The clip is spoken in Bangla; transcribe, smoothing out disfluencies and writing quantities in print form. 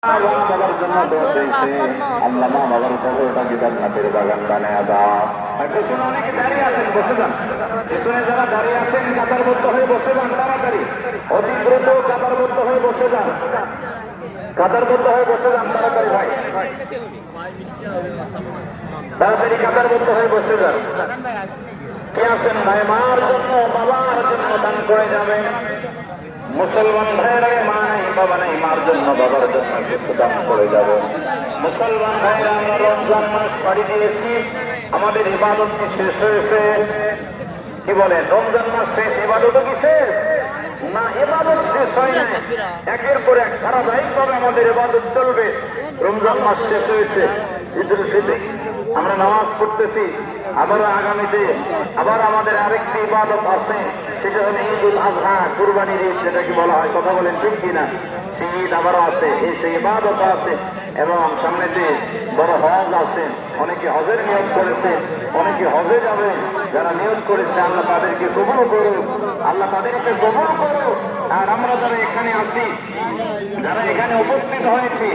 বাবার জন্য আল্লাহ মা বাবার কবরটা কি জান্নাতের বাগান বানায় দাও। পেছনে অনেকে দাঁড়িয়ে আছেন, বসে যান। পেছনে যারা দাঁড়িয়ে আছেন কাতারবদ্ধ হয়ে বসে যান, তাড়াতাড়ি অতি দ্রুত কাতারবদ্ধ হয়ে বসে যান, কাতারবদ্ধ হয়ে বসে যান, তাড়াতাড়ি ভাই, তাড়াতাড়ি কাতারবদ্ধ হয়ে বসে যান। কে আছেন ভাই মার জন্য বাবার জন্য দান করে যাবেন? মুসলমান ভাইয়েরা মা নাই বাবা নাই, মার জন্য বাবার জন্য কিছু দান করে যাবে। মুসলমান ভাইয়েরা আমরা রমজান মাস পাড়ি দিয়েছি, আমাদের ইবাদতটি শেষ হয়েছে। কি বলেন, রমজান মাস শেষ, ইবাদতও কি শেষ না? ইবাদত শেষ হয় না, একের পর এক ধারাবাহিকভাবে আমাদের ইবাদত চলবে। রমজান মাস শেষ হয়েছে, ঈদুল ফিতর আমরা নামাজ পড়তেছি, আবারও আগামীতে আবার আমাদের আরেকটি ইবাদত আছে, সেটা হলো ঈদুল আজহা, কুরবানির ঈদ যেটাকে বলা হয়। কথা বলেন ঠিক কিনা? সেই ঈদ আবারও আছে, সেই ইবাদত আছে, এবং সামনেতে বড় হজ আছে। অনেকে হজের নিয়োগ করেছে, অনেকে হজে যাবে। যারা নিয়োগ করেছে আল্লাহ তাদেরকে কবুল করুক, আল্লাহ তাদেরকে কবুল করুক। আর আমরা যারা এখানে আছি, যারা এখানে উপস্থিত হয়েছি,